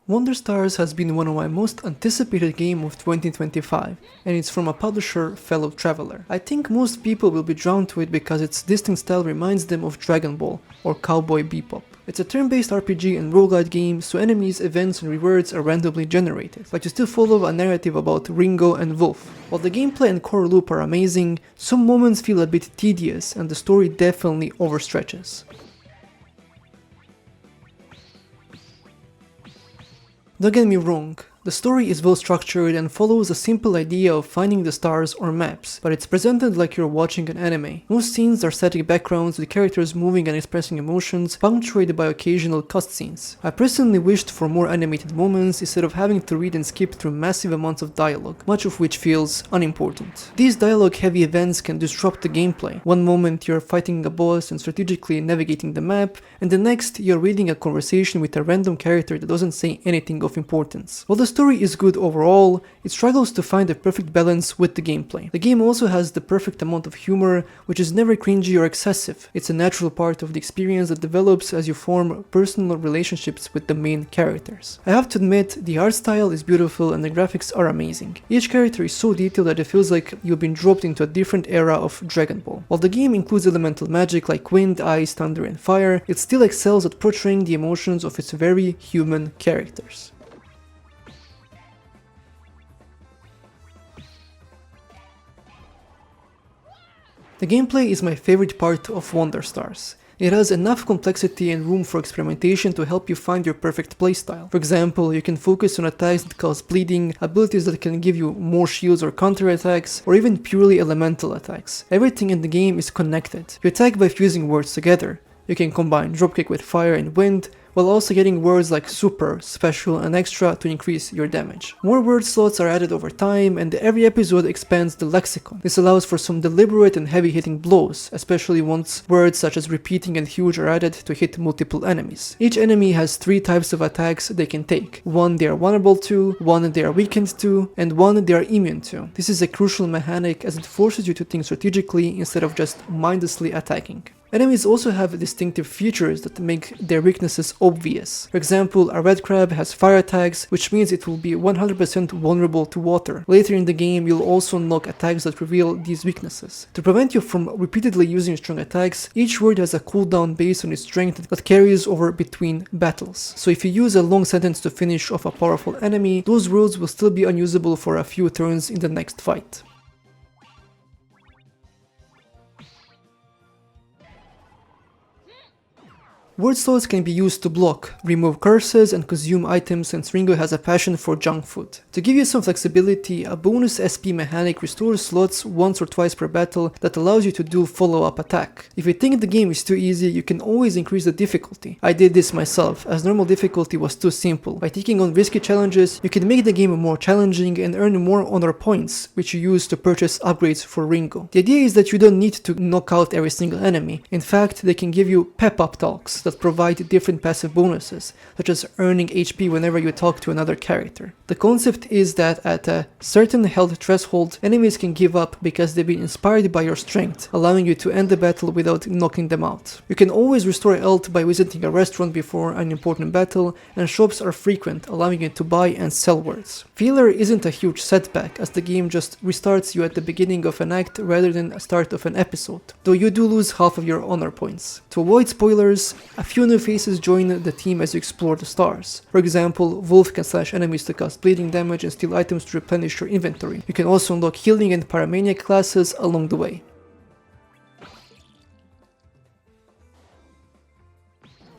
Wonder Stars has been one of my most anticipated games of 2025, and it's from a publisher, Fellow Traveler. I think most people will be drawn to it because its distinct style reminds them of Dragon Ball or Cowboy Bebop. It's a turn-based RPG and roguelike game, so enemies, events, and rewards are randomly generated, but you still follow a narrative about Ringo and Wolf. While the gameplay and core loop are amazing, some moments feel a bit tedious and the story definitely overstretches. Don't get me wrong, the story is well structured and follows a simple idea of finding the stars or maps, but it's presented like you're watching an anime. Most scenes are static backgrounds with characters moving and expressing emotions, punctuated by occasional cutscenes. I personally wished for more animated moments instead of having to read and skip through massive amounts of dialogue, much of which feels unimportant. These dialogue-heavy events can disrupt the gameplay. One moment you're fighting a boss and strategically navigating the map, and the next you're reading a conversation with a random character that doesn't say anything of importance. While the story is good overall, it struggles to find the perfect balance with the gameplay. The game also has the perfect amount of humor, which is never cringy or excessive. It's a natural part of the experience that develops as you form personal relationships with the main characters. I have to admit, the art style is beautiful and the graphics are amazing. Each character is so detailed that it feels like you've been dropped into a different era of Dragon Ball. While the game includes elemental magic like wind, ice, thunder, and fire, it still excels at portraying the emotions of its very human characters. The gameplay is my favorite part of Wonder Stars. It has enough complexity and room for experimentation to help you find your perfect playstyle. For example, you can focus on attacks that cause bleeding, abilities that can give you more shields or counterattacks, or even purely elemental attacks. Everything in the game is connected. You attack by fusing words together. You can combine dropkick with fire and wind, while also getting words like super, special, and extra to increase your damage. More word slots are added over time, and every episode expands the lexicon. This allows for some deliberate and heavy-hitting blows, especially once words such as repeating and huge are added to hit multiple enemies. Each enemy has 3 types of attacks they can take. One they are vulnerable to, one they are weakened to, and one they are immune to. This is a crucial mechanic as it forces you to think strategically instead of just mindlessly attacking. Enemies also have distinctive features that make their weaknesses obvious. For example, a red crab has fire attacks, which means it will be 100% vulnerable to water. Later in the game, you'll also unlock attacks that reveal these weaknesses. To prevent you from repeatedly using strong attacks, each word has a cooldown based on its strength that carries over between battles. So if you use a long sentence to finish off a powerful enemy, those words will still be unusable for a few turns in the next fight. Word slots can be used to block, remove curses, and consume items since Ringo has a passion for junk food. To give you some flexibility, a bonus SP mechanic restores slots once or twice per battle that allows you to do follow-up attack. If you think the game is too easy, you can always increase the difficulty. I did this myself, as normal difficulty was too simple. By taking on risky challenges, you can make the game more challenging and earn more honor points, which you use to purchase upgrades for Ringo. The idea is that you don't need to knock out every single enemy. In fact, they can give you pep-up talks that provide different passive bonuses, such as earning HP whenever you talk to another character. The concept is that at a certain health threshold, enemies can give up because they've been inspired by your strength, allowing you to end the battle without knocking them out. You can always restore health by visiting a restaurant before an important battle, and shops are frequent, allowing you to buy and sell words. Failure isn't a huge setback, as the game just restarts you at the beginning of an act rather than the start of an episode, though you do lose half of your honor points. To avoid spoilers, a few new faces join the team as you explore the stars. For example, Wolf can slash enemies to cause bleeding damage and steal items to replenish your inventory. You can also unlock healing and paramaniac classes along the way.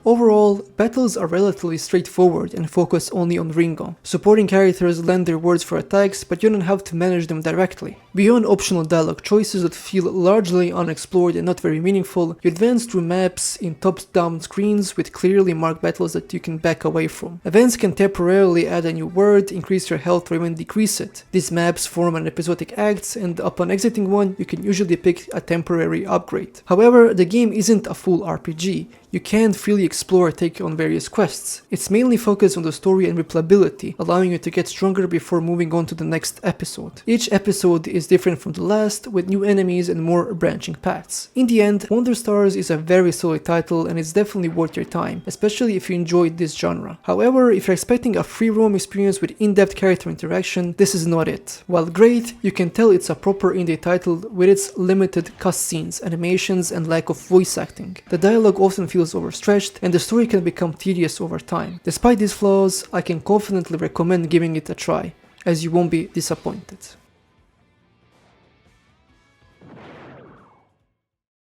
Overall, battles are relatively straightforward and focus only on Ringo. Supporting characters lend their words for attacks, but you don't have to manage them directly. Beyond optional dialogue choices that feel largely unexplored and not very meaningful, you advance through maps in top-down screens with clearly marked battles that you can back away from. Events can temporarily add a new word, increase your health, or even decrease it. These maps form an episodic act, and upon exiting one, you can usually pick a temporary upgrade. However, the game isn't a full RPG. You can freely explore or take on various quests. It's mainly focused on the story and replayability, allowing you to get stronger before moving on to the next episode. Each episode is different from the last, with new enemies and more branching paths. In the end, Wonder Stars is a very solid title and it's definitely worth your time, especially if you enjoyed this genre. However, if you're expecting a free roam experience with in-depth character interaction, this is not it. While great, you can tell it's a proper indie title with its limited cutscenes, animations, and lack of voice acting. The dialogue often feels overstretched, and the story can become tedious over time. Despite these flaws, I can confidently recommend giving it a try, as you won't be disappointed.